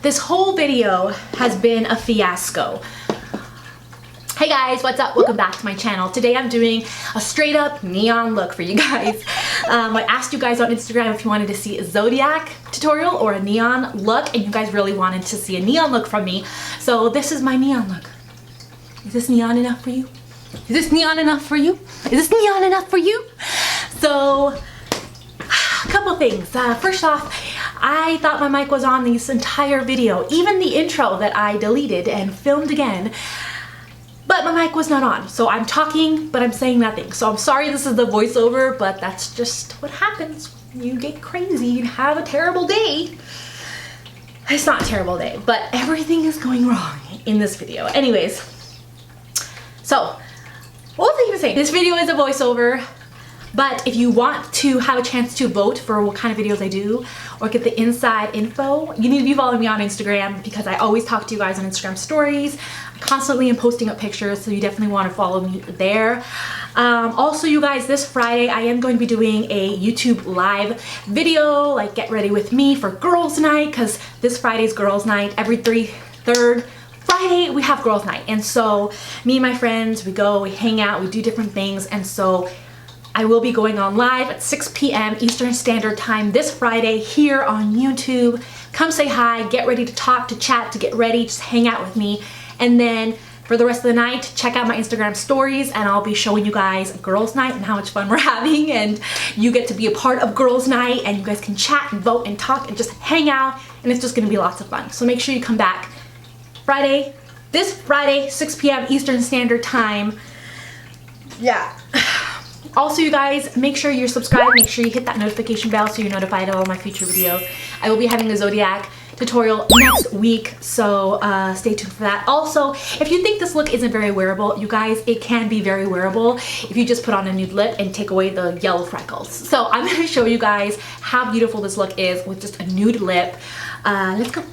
This whole video has been a fiasco. Hey guys, what's up? Welcome back to my channel. Today I'm doing a straight up neon look for you guys. I asked you guys on Instagram if you wanted to see a zodiac tutorial or a neon look, and you guys really wanted to see a neon look from me. So this is my neon look. Is this neon enough for you? Is this neon enough for you? Is this neon enough for you? So, a couple things. First off, I thought my mic was on this entire video, even the intro that I deleted and filmed again, but my mic was not on. So I'm talking, but I'm saying nothing. So I'm sorry this is the voiceover, but that's just what happens when you get crazy and have a terrible day. It's not a terrible day, but everything is going wrong in this video. Anyways, so what was I even saying? This video is a voiceover. But if you want to have a chance to vote for what kind of videos I do or get the inside info, you need to be following me on Instagram because I always talk to you guys on Instagram stories. I constantly am posting up pictures, so you definitely want to follow me there. Also, you guys, this Friday I am going to be doing a YouTube live video, like get ready with me for girls night, because this Friday's girls night. Every third Friday we have girls night, and so me and my friends, we go, we hang out, we do different things, and so I will be going on live at 6 p.m. Eastern Standard Time this Friday here on YouTube. Come say hi, get ready to talk, to chat, to get ready, just hang out with me. And then for the rest of the night, check out my Instagram stories and I'll be showing you guys girls night and how much fun we're having, and you get to be a part of girls night and you guys can chat and vote and talk and just hang out, and it's just gonna be lots of fun. So make sure you come back this Friday, 6 p.m. Eastern Standard Time. Yeah. Also, you guys, make sure you're subscribed, make sure you hit that notification bell so you're notified of all my future videos. I will be having a zodiac tutorial next week, so stay tuned for that. Also, if you think this look isn't very wearable, you guys, it can be very wearable if you just put on a nude lip and take away the yellow freckles. So I'm going to show you guys how beautiful this look is with just a nude lip. Let's go.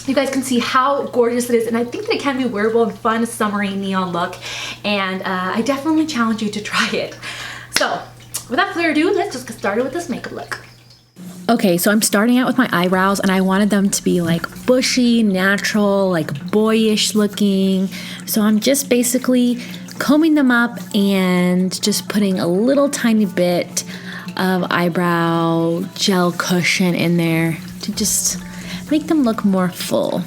You guys can see how gorgeous it is, and I think that it can be wearable and fun, summery neon look, and I definitely challenge you to try it. So without further ado, let's just get started with this makeup look. Okay, so I'm starting out with my eyebrows, and I wanted them to be like bushy, natural, like boyish looking. So I'm just basically combing them up and just putting a little tiny bit of eyebrow gel cushion in there to just make them look more full.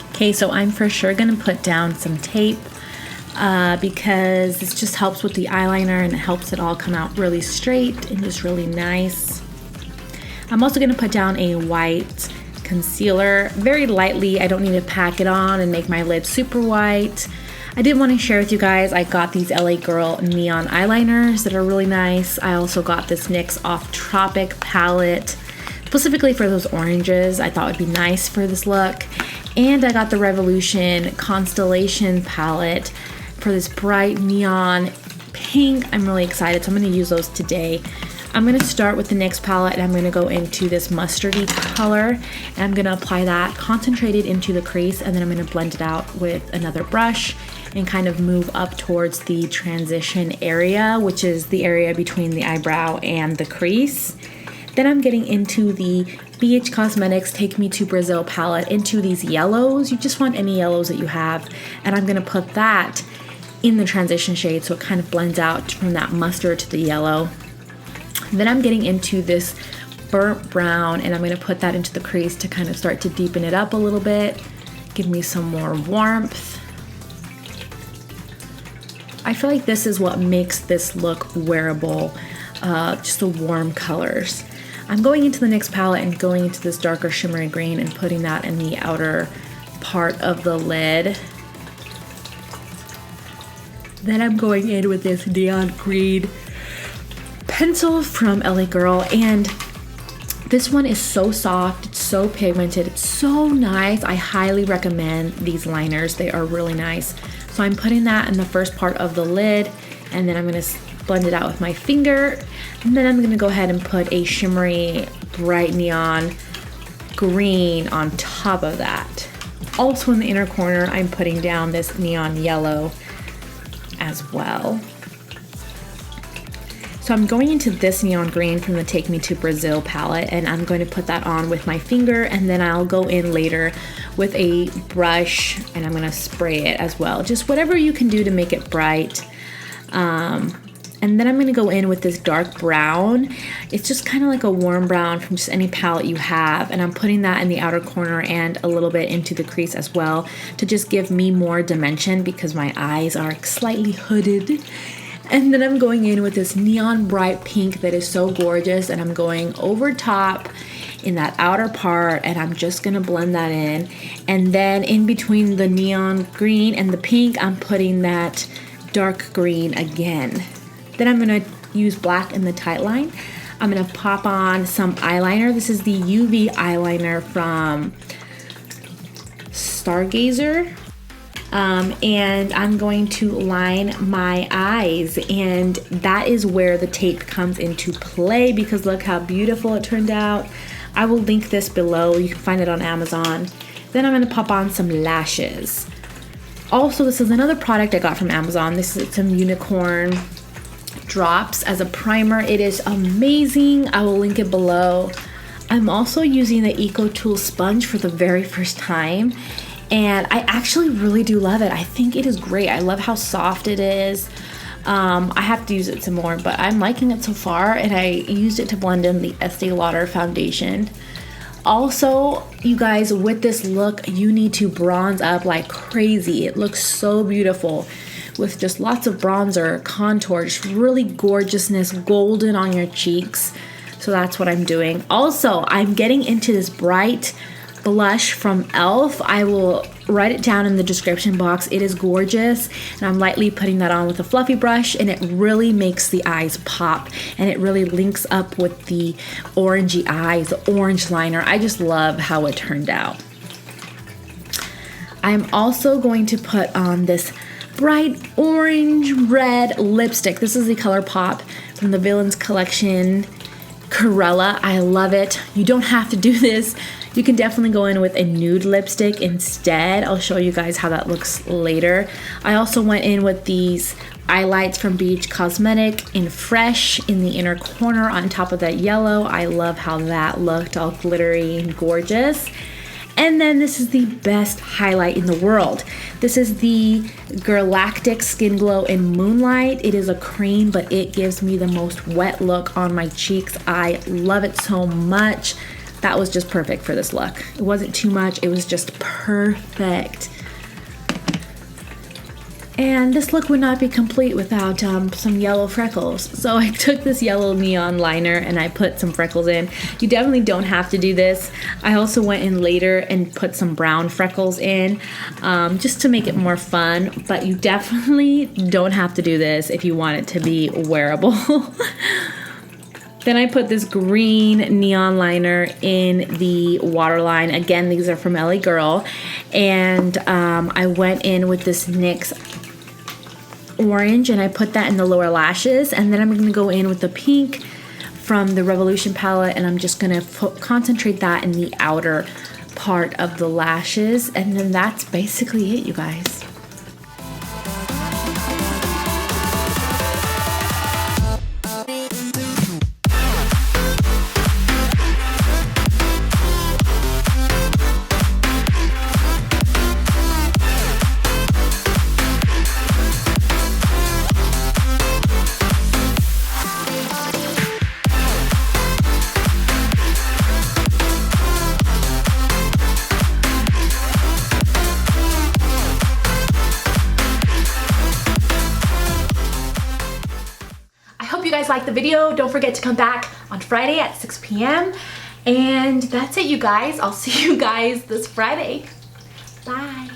Okay, so I'm for sure gonna put down some tape because this just helps with the eyeliner and it helps it all come out really straight and just really nice. I'm also gonna put down a white concealer very lightly. I don't need to pack it on and make my lid super white. I did want to share with you guys, I got these LA Girl neon eyeliners that are really nice. I also got this Nyx Off Tropic Palette specifically for those oranges. I thought would be nice for this look. And I got the Revolution Constellation palette for this bright neon pink. I'm really excited, so I'm going to use those today. I'm going to start with the NYX palette, and I'm going to go into this mustardy color, and I'm going to apply that concentrated into the crease, and then I'm going to blend it out with another brush and kind of move up towards the transition area, which is the area between the eyebrow and the crease. Then I'm getting into the BH Cosmetics Take Me to Brazil palette into these yellows. You just want any yellows that you have, and I'm going to put that in the transition shade so it kind of blends out from that mustard to the yellow. Then I'm getting into this burnt brown, and I'm going to put that into the crease to kind of start to deepen it up a little bit, give me some more warmth. I feel like this is what makes this look wearable, just the warm colors. I'm going into the NYX palette and going into this darker shimmery green and putting that in the outer part of the lid. Then I'm going in with this neon green pencil from LA Girl, and this one is so soft, it's so pigmented, it's so nice. I highly recommend these liners. They are really nice. So I'm putting that in the first part of the lid, and then I'm going to blend it out with my finger, and then I'm going to go ahead and put a shimmery bright neon green on top of that. Also in the inner corner, I'm putting down this neon yellow as well. So I'm going into this neon green from the Take Me to Brazil palette, and I'm going to put that on with my finger, and then I'll go in later with a brush and I'm going to spray it as well. Just whatever you can do to make it bright. And then I'm going to go in with this dark brown. It's just kind of like a warm brown from just any palette you have, and I'm putting that in the outer corner and a little bit into the crease as well to just give me more dimension because my eyes are slightly hooded. And then I'm going in with this neon bright pink that is so gorgeous, and I'm going over top in that outer part, and I'm just gonna blend that in. And then in between the neon green and the pink, I'm putting that dark green again. Then I'm gonna use black in the tight line. I'm gonna pop on some eyeliner. This is the UV eyeliner from Stargazer. And I'm going to line my eyes, and that is where the tape comes into play because look how beautiful it turned out. I will link this below. You can find it on Amazon. Then I'm gonna pop on some lashes. Also, this is another product I got from Amazon. This is some unicorn drops as a primer. It is amazing. I will link it below. I'm also using the Eco Tool sponge for the very first time, and I actually really do love it. I think it is great. I love how soft it is. I have to use it some more, but I'm liking it so far, and I used it to blend in the Estee Lauder foundation. Also, you guys, with this look, you need to bronze up like crazy. It looks so beautiful with just lots of bronzer, contour, just really gorgeousness, golden on your cheeks. So that's what I'm doing. Also, I'm getting into this bright blush from e.l.f. I will write it down in the description box. It is gorgeous, and I'm lightly putting that on with a fluffy brush, and it really makes the eyes pop, and it really links up with the orangey eyes, the orange liner. I just love how it turned out. I'm also going to put on this bright orange red lipstick. This is the Colourpop from the Villains collection, Corella. I love it. You don't have to do this. You can definitely go in with a nude lipstick instead. I'll show you guys how that looks later. I also went in with these highlights from Beach Cosmetic in Fresh in the inner corner on top of that yellow. I love how that looked, all glittery and gorgeous. And then this is the best highlight in the world. This is the Girlactik Skin Glow in Moonlight. It is a cream, but it gives me the most wet look on my cheeks. I love it so much. That was just perfect for this look. It wasn't too much, it was just perfect. And this look would not be complete without some yellow freckles. So I took this yellow neon liner and I put some freckles in. You definitely don't have to do this. I also went in later and put some brown freckles in just to make it more fun. But you definitely don't have to do this if you want it to be wearable. Then I put this green neon liner in the waterline. Again, these are from LA Girl. And I went in with this NYX orange and I put that in the lower lashes. And then I'm going to go in with the pink from the Revolution palette, and I'm just going to concentrate that in the outer part of the lashes. And then that's basically it, you guys. You guys liked the video. Don't forget to come back on Friday at 6 p.m. And that's it, you guys. I'll see you guys this Friday. Bye.